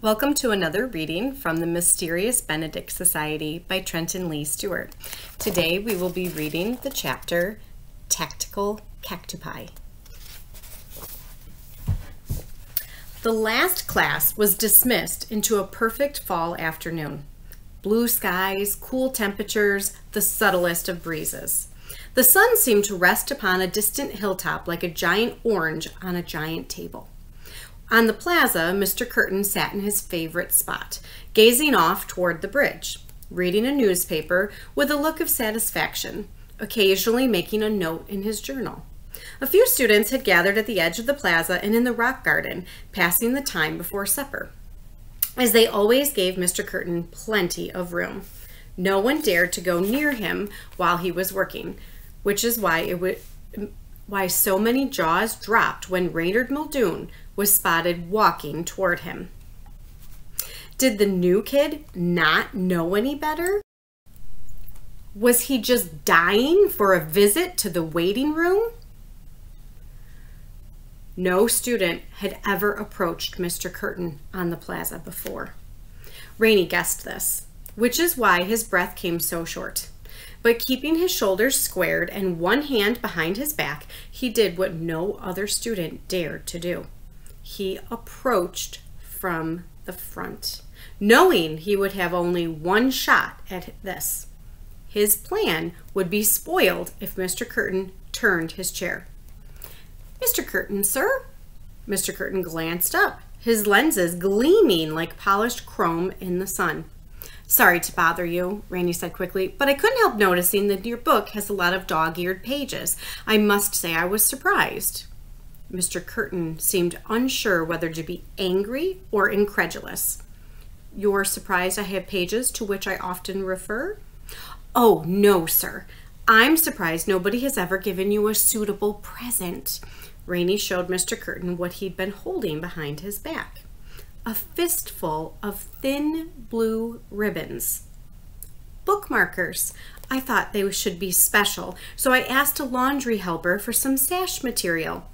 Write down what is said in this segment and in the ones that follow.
Welcome to another reading from the Mysterious Benedict Society by Trenton Lee Stewart. Today we will be reading the chapter Tactical Cactupi. The last class was dismissed into a perfect fall afternoon. Blue skies, cool temperatures, the subtlest of breezes. The sun seemed to rest upon a distant hilltop like a giant orange on a giant table. On the plaza, Mr. Curtin sat in his favorite spot, gazing off toward the bridge, reading a newspaper with a look of satisfaction, occasionally making a note in his journal. A few students had gathered at the edge of the plaza and in the rock garden, passing the time before supper. As they always gave Mr. Curtin plenty of room. No one dared to go near him while he was working, which is why so many jaws dropped when Reynard Muldoon was spotted walking toward him. Did the new kid not know any better? Was he just dying for a visit to the waiting room? No student had ever approached Mr. Curtin on the plaza before. Rainey guessed this, which is why his breath came so short. But keeping his shoulders squared and one hand behind his back, he did what no other student dared to do. He approached from the front, knowing he would have only one shot at this. His plan would be spoiled if Mr. Curtin turned his chair. "Mr. Curtin, sir?" Mr. Curtin glanced up, his lenses gleaming like polished chrome in the sun. "Sorry to bother you," Rainey said quickly, "but I couldn't help noticing that your book has a lot of dog-eared pages. I must say I was surprised." Mr. Curtin seemed unsure whether to be angry or incredulous. "You're surprised I have pages to which I often refer?" "Oh, no, sir. I'm surprised nobody has ever given you a suitable present." Rainey showed Mr. Curtin what he'd been holding behind his back. A fistful of thin blue ribbons. "Bookmarkers. I thought they should be special, so I asked a laundry helper for some sash material.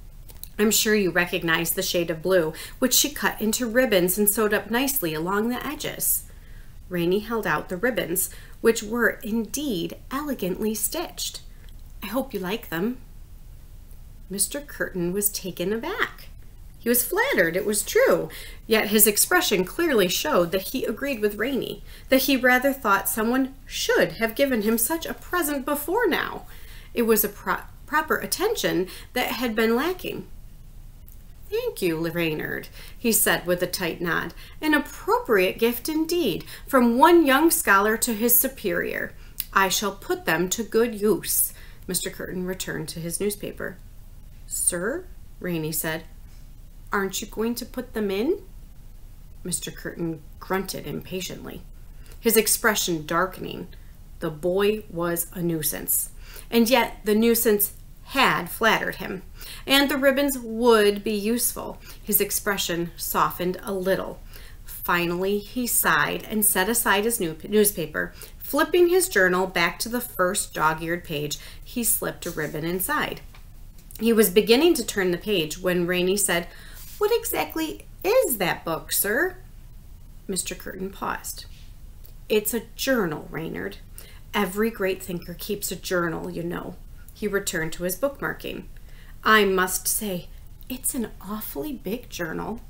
I'm sure you recognize the shade of blue, which she cut into ribbons and sewed up nicely along the edges." Rainey held out the ribbons, which were indeed elegantly stitched. "I hope you like them." Mr. Curtin was taken aback. He was flattered, it was true, yet his expression clearly showed that he agreed with Rainey, that he rather thought someone should have given him such a present before now. It was a proper attention that had been lacking. "Thank you, Reynard," he said with a tight nod. "An appropriate gift indeed, from one young scholar to his superior. I shall put them to good use." Mr. Curtin returned to his newspaper. "Sir," Rainey said, "aren't you going to put them in?" Mr. Curtin grunted impatiently, his expression darkening. The boy was a nuisance, and yet the nuisance had flattered him, and the ribbons would be useful. His expression softened a little. Finally, he sighed and set aside his newspaper. Flipping his journal back to the first dog-eared page, he slipped a ribbon inside. He was beginning to turn the page when Rainey said, "What exactly is that book, sir?" Mr. Curtin paused. "It's a journal, Reynard. Every great thinker keeps a journal, you know." He returned to his bookmarking. "I must say, it's an awfully big journal."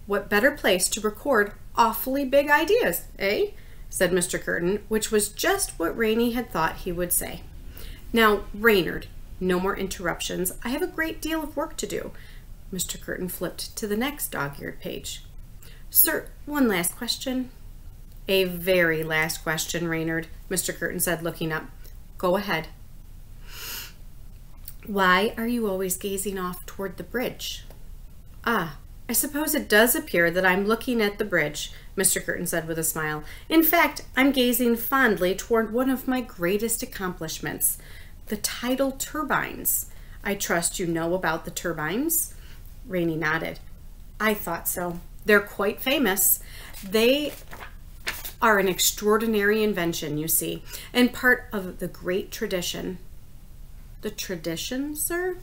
"What better place to record awfully big ideas, eh?" said Mr. Curtin, which was just what Rainey had thought he would say. "Now, Reynard, no more interruptions. I have a great deal of work to do." Mr. Curtin flipped to the next dog-eared page. "Sir, one last question." "A very last question, Reynard," Mr. Curtin said, looking up. "Go ahead." "Why are you always gazing off toward the bridge?" "Ah, I suppose it does appear that I'm looking at the bridge," Mr. Curtin said with a smile. "In fact, I'm gazing fondly toward one of my greatest accomplishments, the tidal turbines. I trust you know about the turbines?" Rainey nodded. "I thought so. They're quite famous. They are an extraordinary invention, you see, and part of the great tradition." "The tradition, sir?"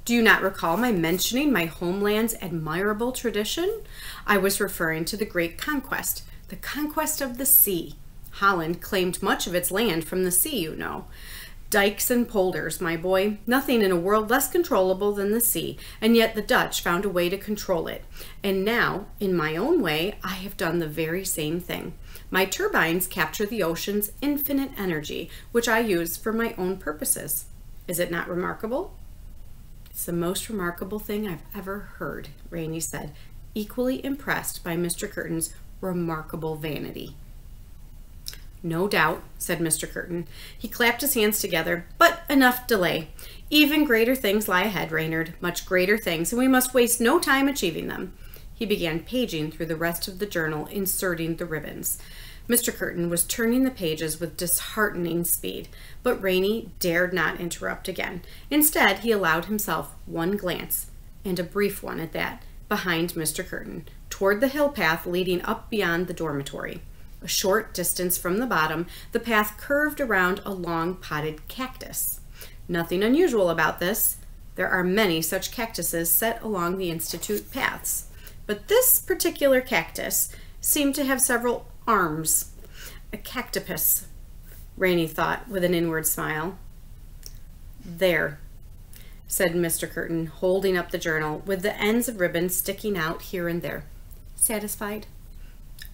Do you not recall my mentioning my homeland's admirable tradition? I was referring to the great conquest, the conquest of the sea. Holland claimed much of its land from the sea, you know. Dikes and polders, my boy, nothing in a world less controllable than the sea, and yet the Dutch found a way to control it. And now, in my own way, I have done the very same thing. My turbines capture the ocean's infinite energy, which I use for my own purposes. Is it not remarkable? It's the most remarkable thing I've ever heard, Rainey said, equally impressed by Mr. Curtin's remarkable vanity. No doubt, said Mr. Curtin. He clapped his hands together, but enough delay. Even greater things lie ahead, Reynard, much greater things, and we must waste no time achieving them. He began paging through the rest of the journal, inserting the ribbons. Mr. Curtin was turning the pages with disheartening speed, but Rainey dared not interrupt again. Instead, he allowed himself one glance, and a brief one at that, behind Mr. Curtin, toward the hill path leading up beyond the dormitory. A short distance from the bottom, the path curved around a long potted cactus. Nothing unusual about this. There are many such cactuses set along the Institute paths. But this particular cactus seemed to have several arms. A cactopus, Rainey thought with an inward smile. There, said Mr. Curtin, holding up the journal, with the ends of ribbon sticking out here and there. Satisfied?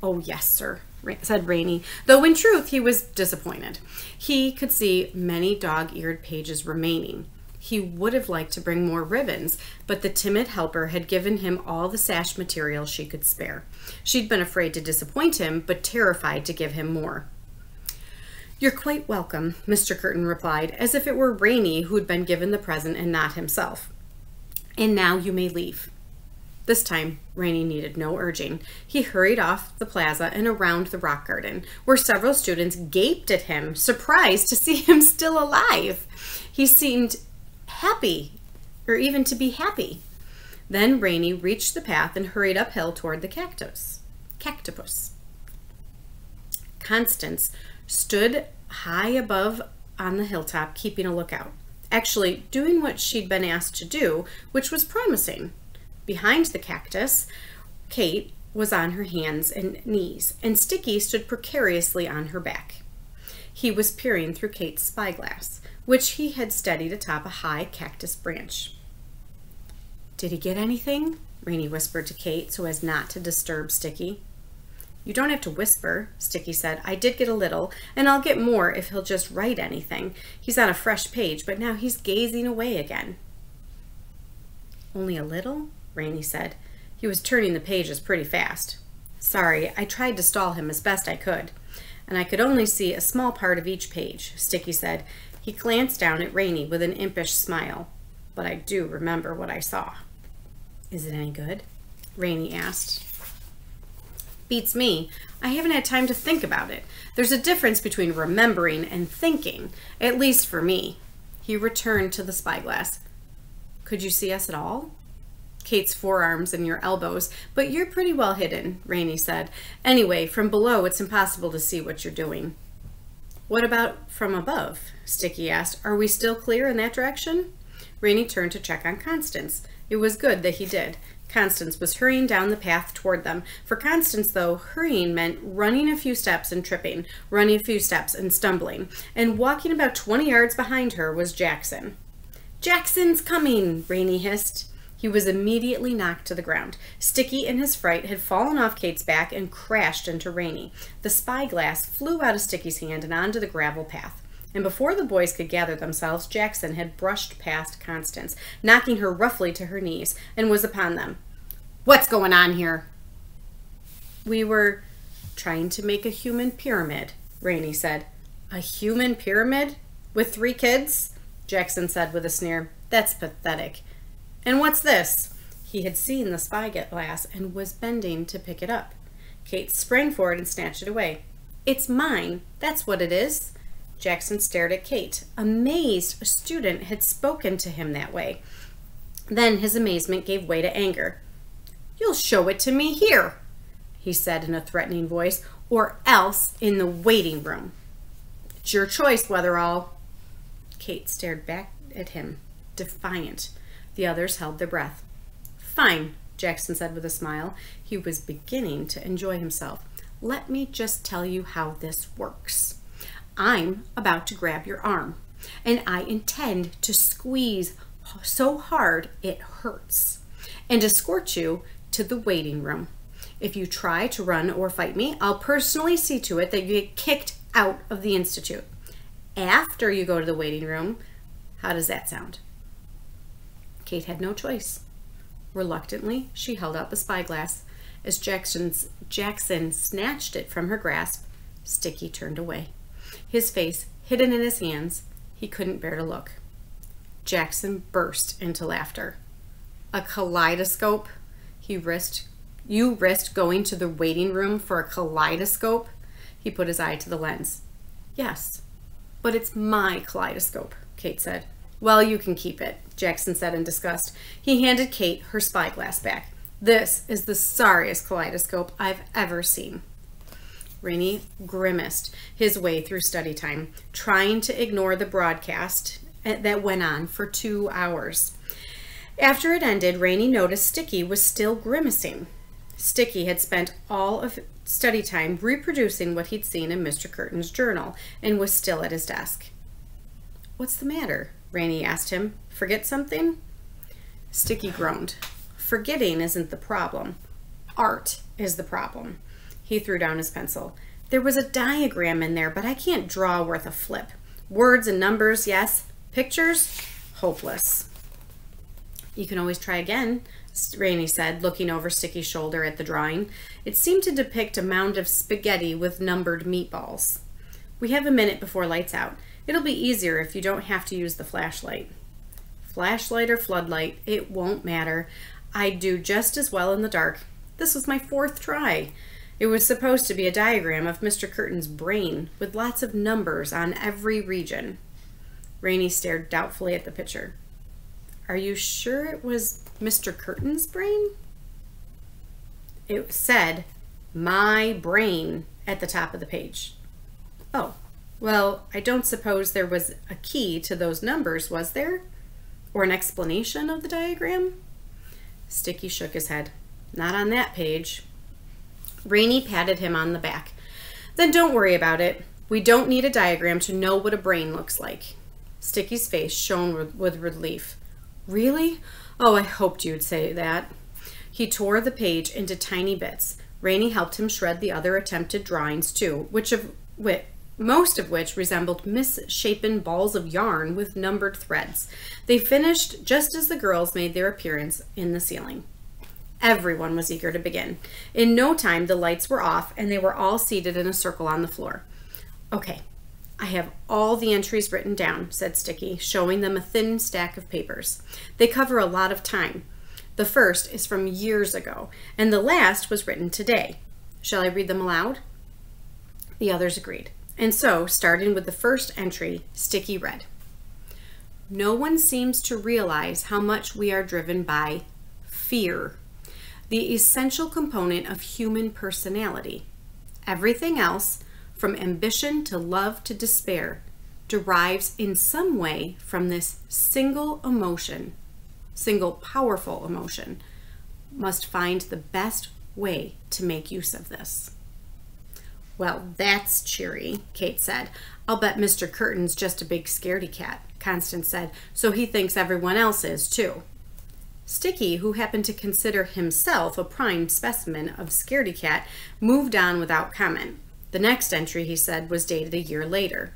Oh, yes, sir, said Rainey, though in truth he was disappointed. He could see many dog-eared pages remaining. He would have liked to bring more ribbons, but the timid helper had given him all the sash material she could spare. She'd been afraid to disappoint him, but terrified to give him more. You're quite welcome, Mr. Curtin replied, as if it were Rainey who'd been given the present and not himself. And now you may leave. This time, Rainey needed no urging. He hurried off the plaza and around the rock garden, where several students gaped at him, surprised to see him still alive. He seemed happy, or even to be happy. Then Rainey reached the path and hurried uphill toward the cactopus. Constance stood high above on the hilltop, keeping a lookout, actually doing what she'd been asked to do, which was promising. Behind the cactus, Kate was on her hands and knees, and Sticky stood precariously on her back. He was peering through Kate's spyglass, which he had steadied atop a high cactus branch. Did he get anything? Rainey whispered to Kate so as not to disturb Sticky. You don't have to whisper, Sticky said. I did get a little, and I'll get more if he'll just write anything. He's on a fresh page, but now he's gazing away again. Only a little? Rainey said. He was turning the pages pretty fast. Sorry, I tried to stall him as best I could, and I could only see a small part of each page, Sticky said. He glanced down at Rainey with an impish smile. But I do remember what I saw. Is it any good? Rainey asked. Beats me. I haven't had time to think about it. There's a difference between remembering and thinking, at least for me. He returned to the spyglass. Could you see us at all? Kate's forearms and your elbows, but you're pretty well hidden, Rainey said. Anyway, from below, it's impossible to see what you're doing. What about from above? Sticky asked. Are we still clear in that direction? Rainey turned to check on Constance. It was good that he did. Constance was hurrying down the path toward them. For Constance, though, hurrying meant running a few steps and tripping, running a few steps and stumbling, and walking about 20 yards behind her was Jackson. Jackson's coming, Rainey hissed. He was immediately knocked to the ground. Sticky, in his fright, had fallen off Kate's back and crashed into Rainey. The spyglass flew out of Sticky's hand and onto the gravel path. And before the boys could gather themselves, Jackson had brushed past Constance, knocking her roughly to her knees, and was upon them. What's going on here? We were trying to make a human pyramid, Rainey said. A human pyramid? With 3 kids? Jackson said with a sneer. That's pathetic. And what's this? He had seen the spyglass and was bending to pick it up. Kate sprang forward and snatched it away. It's mine. That's what it is. Jackson stared at Kate, amazed a student had spoken to him that way. Then his amazement gave way to anger. You'll show it to me here, he said in a threatening voice, or else in the waiting room. It's your choice, Weatherall. Kate stared back at him, defiant. The others held their breath. Fine, Jackson said with a smile. He was beginning to enjoy himself. Let me just tell you how this works. I'm about to grab your arm, and I intend to squeeze so hard it hurts, and escort you to the waiting room. If you try to run or fight me, I'll personally see to it that you get kicked out of the Institute. After you go to the waiting room, how does that sound? Kate had no choice. Reluctantly, she held out the spyglass. As Jackson snatched it from her grasp, Sticky turned away. His face hidden in his hands, he couldn't bear to look. Jackson burst into laughter. A kaleidoscope? You risked going to the waiting room for a kaleidoscope? He put his eye to the lens. Yes, but it's my kaleidoscope, Kate said. Well, you can keep it, Jackson said in disgust. He handed Kate her spyglass back. This is the sorriest kaleidoscope I've ever seen. Rainey grimaced his way through study time, trying to ignore the broadcast that went on for 2 hours. After it ended, Rainey noticed Sticky was still grimacing. Sticky had spent all of study time reproducing what he'd seen in Mr. Curtin's journal and was still at his desk. What's the matter? Rainey asked him. Forget something? Sticky groaned. Forgetting isn't the problem. Art is the problem. He threw down his pencil. There was a diagram in there, but I can't draw worth a flip. Words and numbers, yes. Pictures? Hopeless. You can always try again, Rainey said, looking over Sticky's shoulder at the drawing. It seemed to depict a mound of spaghetti with numbered meatballs. We have a minute before lights out. It'll be easier if you don't have to use the flashlight. Flashlight or floodlight, it won't matter. I'd do just as well in the dark. This was my 4th try. It was supposed to be a diagram of Mr. Curtin's brain with lots of numbers on every region. Rainey stared doubtfully at the picture. Are you sure it was Mr. Curtin's brain? It said, my brain, at the top of the page. Oh, well, I don't suppose there was a key to those numbers, was there? Or an explanation of the diagram? Sticky shook his head. Not on that page. Rainey patted him on the back. Then don't worry about it. We don't need a diagram to know what a brain looks like. Sticky's face shone with relief. Really? Oh, I hoped you'd say that. He tore the page into tiny bits. Rainey helped him shred the other attempted drawings too, most of which resembled misshapen balls of yarn with numbered threads. They finished just as the girls made their appearance in the ceiling. Everyone was eager to begin. In no time, the lights were off and they were all seated in a circle on the floor. Okay, I have all the entries written down, said Sticky, showing them a thin stack of papers. They cover a lot of time. The first is from years ago, and the last was written today. Shall I read them aloud? The others agreed. And so, starting with the first entry, Sticky read, No one seems to realize how much we are driven by fear, the essential component of human personality. Everything else, from ambition to love to despair, derives in some way from this single powerful emotion. Must find the best way to make use of this. Well, that's cheery, Kate said. I'll bet Mr. Curtin's just a big scaredy cat, Constance said, so he thinks everyone else is too. Sticky, who happened to consider himself a prime specimen of scaredy cat, moved on without comment. The next entry, he said, was dated a year later.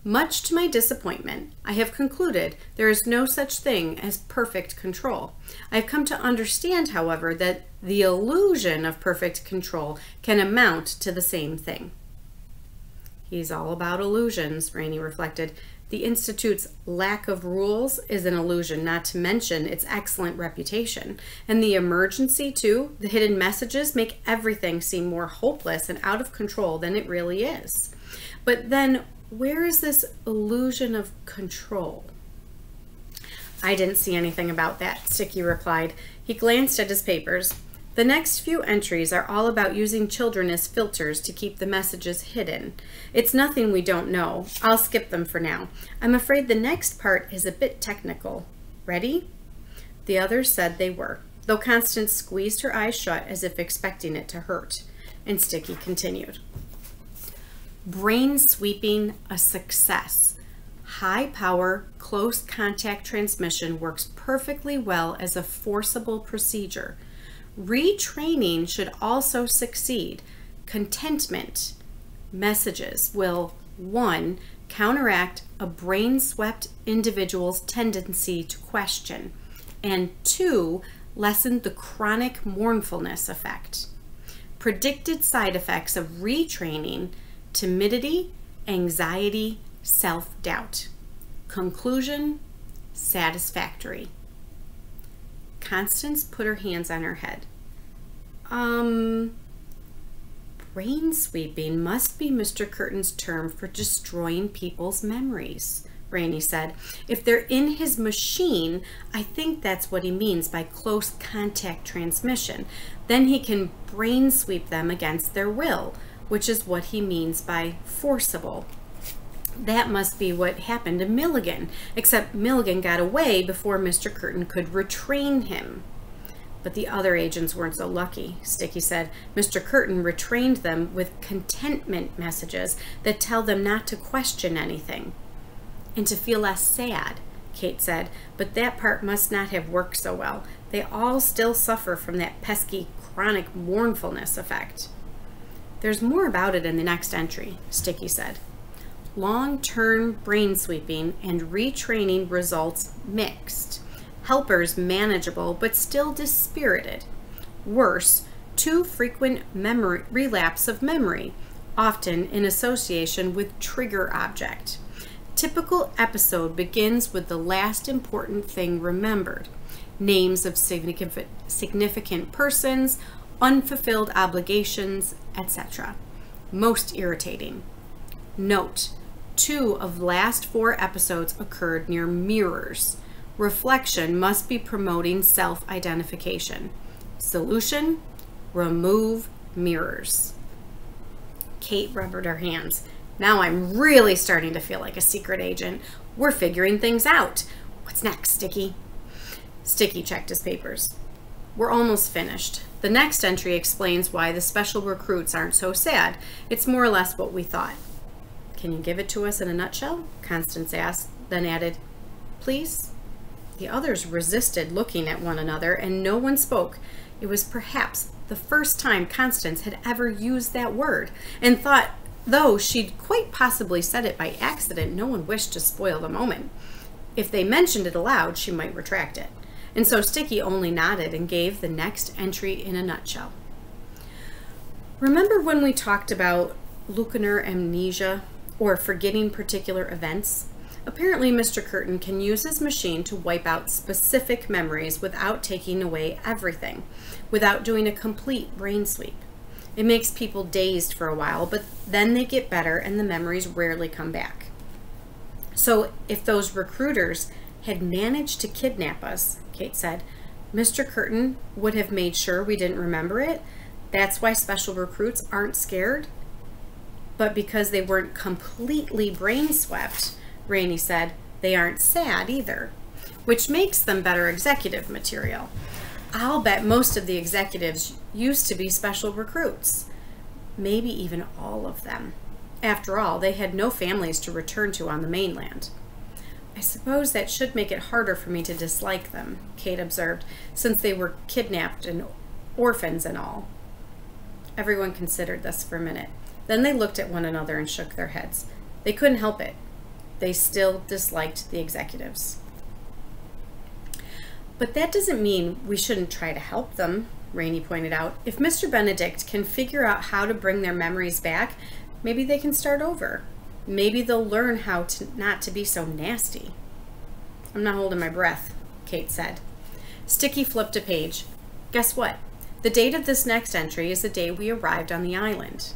Much to my disappointment, I have concluded there is no such thing as perfect control. I have come to understand, however, that the illusion of perfect control can amount to the same thing. He's all about illusions, Rainey reflected. The Institute's lack of rules is an illusion, not to mention its excellent reputation. And the emergency, too, the hidden messages make everything seem more hopeless and out of control than it really is. But then, where is this illusion of control? I didn't see anything about that, Sticky replied. He glanced at his papers. The next few entries are all about using children as filters to keep the messages hidden. It's nothing we don't know. I'll skip them for now. I'm afraid the next part is a bit technical. Ready? The others said they were, though Constance squeezed her eyes shut as if expecting it to hurt. And Sticky continued. Brain sweeping a success. High power, close contact transmission works perfectly well as a forcible procedure. Retraining should also succeed. Contentment messages will 1. Counteract a brain-swept individual's tendency to question, and 2. Lessen the chronic mournfulness effect. Predicted side effects of retraining: timidity, anxiety, self-doubt. Conclusion: satisfactory. Constance put her hands on her head. Brain sweeping must be Mr. Curtin's term for destroying people's memories, Rainey said. If they're in his machine, I think that's what he means by close contact transmission. Then he can brain sweep them against their will, which is what he means by forcible. That must be what happened to Milligan, except Milligan got away before Mr. Curtin could retrain him. But the other agents weren't so lucky, Sticky said. Mr. Curtin retrained them with contentment messages that tell them not to question anything. And to feel less sad, Kate said, but that part must not have worked so well. They all still suffer from that pesky chronic mournfulness effect. There's more about it in the next entry, Sticky said. Long-term brain sweeping and retraining results mixed. Helpers manageable but still dispirited. Worse, too frequent relapse of memory, often in association with trigger object. Typical episode begins with the last important thing remembered. Names of significant persons, unfulfilled obligations, etc. Most irritating. Note: 2 of last 4 episodes occurred near mirrors. Reflection must be promoting self-identification. Solution: remove mirrors. Kate rubbed her hands. Now I'm really starting to feel like a secret agent. We're figuring things out. What's next, Sticky? Sticky checked his papers. We're almost finished. The next entry explains why the special recruits aren't so sad. It's more or less what we thought. Can you give it to us in a nutshell? Constance asked, then added, please? The others resisted looking at one another, and no one spoke. It was perhaps the first time Constance had ever used that word, and thought, though she'd quite possibly said it by accident, no one wished to spoil the moment. If they mentioned it aloud, she might retract it. And so Sticky only nodded and gave the next entry in a nutshell. Remember when we talked about Lucaner amnesia, or forgetting particular events? Apparently, Mr. Curtin can use his machine to wipe out specific memories without taking away everything, without doing a complete brain sweep. It makes people dazed for a while, but then they get better and the memories rarely come back. So if those recruiters had managed to kidnap us, Kate said, Mr. Curtin would have made sure we didn't remember it. That's why special recruits aren't scared. But because they weren't completely brain swept, Rainey said, they aren't sad either, which makes them better executive material. I'll bet most of the executives used to be special recruits, maybe even all of them. After all, they had no families to return to on the mainland. I suppose that should make it harder for me to dislike them, Kate observed, since they were kidnapped and orphans and all. Everyone considered this for a minute. Then they looked at one another and shook their heads. They couldn't help it. They still disliked the executives. But that doesn't mean we shouldn't try to help them, Rainey pointed out. If Mr. Benedict can figure out how to bring their memories back, maybe they can start over. Maybe they'll learn how to not to be so nasty. I'm not holding my breath, Kate said. Sticky flipped a page. Guess what? The date of this next entry is the day we arrived on the island.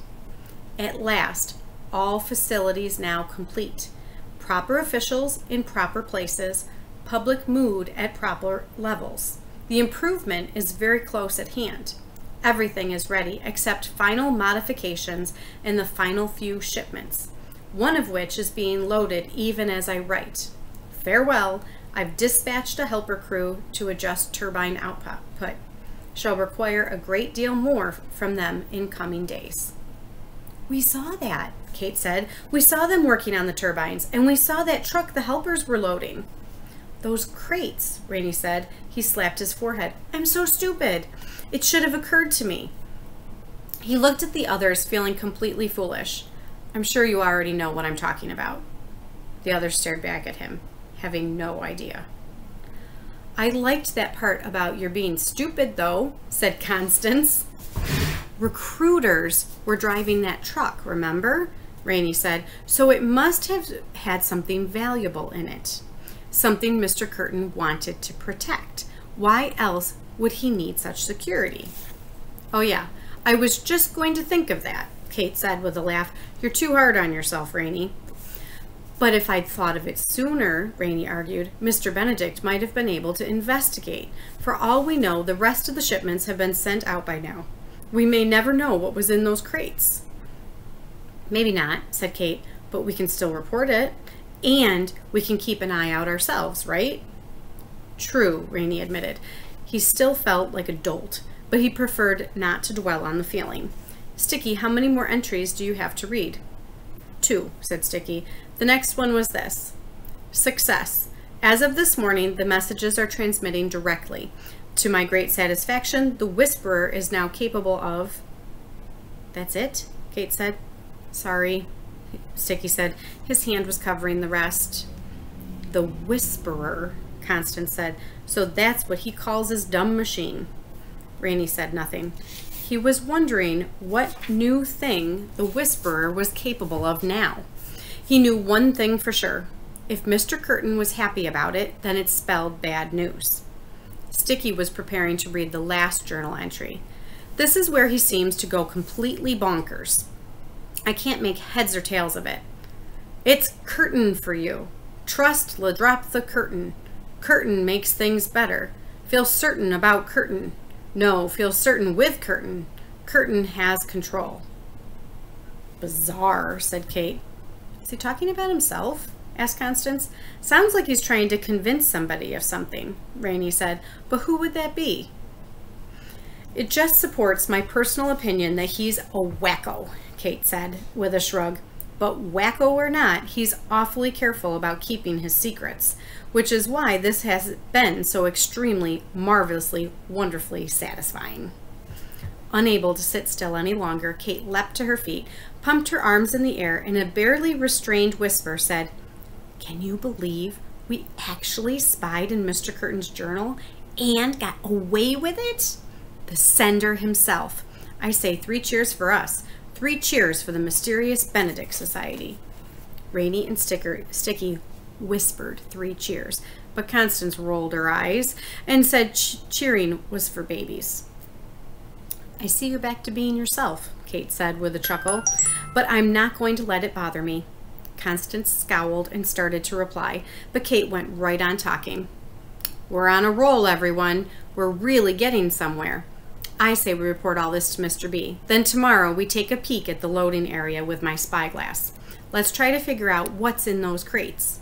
At last, all facilities now complete. Proper officials in proper places, public mood at proper levels. The improvement is very close at hand. Everything is ready except final modifications and the final few shipments, one of which is being loaded even as I write. Farewell, I've dispatched a helper crew to adjust turbine output. Shall require a great deal more from them in coming days. We saw that, Kate said. We saw them working on the turbines, and we saw that truck the helpers were loading. Those crates, Rainey said. He slapped his forehead. I'm so stupid. It should have occurred to me. He looked at the others, feeling completely foolish. I'm sure you already know what I'm talking about. The others stared back at him, having no idea. I liked that part about your being stupid, though, said Constance. Recruiters were driving that truck, remember? Rainey said. So it must have had something valuable in it. Something Mr. Curtin wanted to protect. Why else would he need such security? Oh yeah, I was just going to think of that, Kate said with a laugh. You're too hard on yourself, Rainey. But if I'd thought of it sooner, Rainey argued, Mr. Benedict might have been able to investigate. For all we know, the rest of the shipments have been sent out by now. We may never know what was in those crates. Maybe not, said Kate, but we can still report it. And we can keep an eye out ourselves, right? True, Rainey admitted. He still felt like a dolt, but he preferred not to dwell on the feeling. Sticky, how many more entries do you have to read? 2, said Sticky. The next one was this. Success. As of this morning, the messages are transmitting directly. To my great satisfaction, the Whisperer is now capable of... That's it, Kate said. Sorry, Sticky said. His hand was covering the rest. The Whisperer, Constance said. So that's what he calls his dumb machine. Rainey said nothing. He was wondering what new thing the Whisperer was capable of now. He knew one thing for sure. If Mr. Curtin was happy about it, then it spelled bad news. Sticky was preparing to read the last journal entry. This is where he seems to go completely bonkers. I can't make heads or tails of it. It's Curtin for you. Trust la drop the curtain. Curtin makes things better. Feel certain about Curtin. No, feel certain with Curtin. Curtin has control. Bizarre, said Kate. Is he talking about himself? Asked Constance. Sounds like he's trying to convince somebody of something, Rainey said. But who would that be? It just supports my personal opinion that he's a wacko, Kate said with a shrug. But wacko or not, he's awfully careful about keeping his secrets, which is why this has been so extremely, marvelously, wonderfully satisfying. Unable to sit still any longer, Kate leapt to her feet, pumped her arms in the air, and in a barely restrained whisper said, Can you believe we actually spied in Mr. Curtin's journal and got away with it? The sender himself. I say 3 cheers for us. 3 cheers for the Mysterious Benedict Society. Rainey and Sticky whispered 3 cheers, but Constance rolled her eyes and said cheering was for babies. I see you're back to being yourself, Kate said with a chuckle, but I'm not going to let it bother me. Constance scowled and started to reply, but Kate went right on talking. We're on a roll, everyone. We're really getting somewhere. I say we report all this to Mr. B. Then tomorrow we take a peek at the loading area with my spyglass. Let's try to figure out what's in those crates.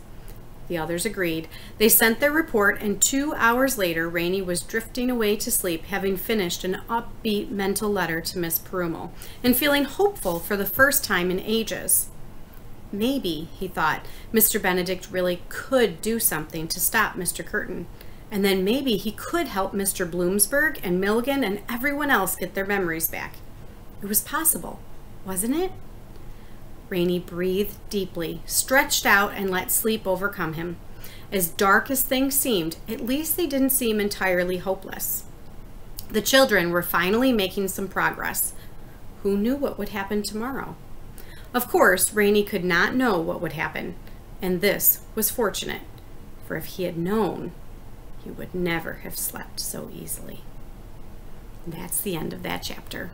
The others agreed. They sent their report, and 2 hours later, Rainey was drifting away to sleep, having finished an upbeat mental letter to Miss Perumal, and feeling hopeful for the first time in ages. Maybe, he thought, Mr. Benedict really could do something to stop Mr. Curtin. And then maybe he could help Mr. Bloomsburg and Milligan and everyone else get their memories back. It was possible, wasn't it? Rainey breathed deeply, stretched out, and let sleep overcome him. As dark as things seemed, at least they didn't seem entirely hopeless. The children were finally making some progress. Who knew what would happen tomorrow? Of course, Rainey could not know what would happen, and this was fortunate, for if he had known, he would never have slept so easily. And that's the end of that chapter.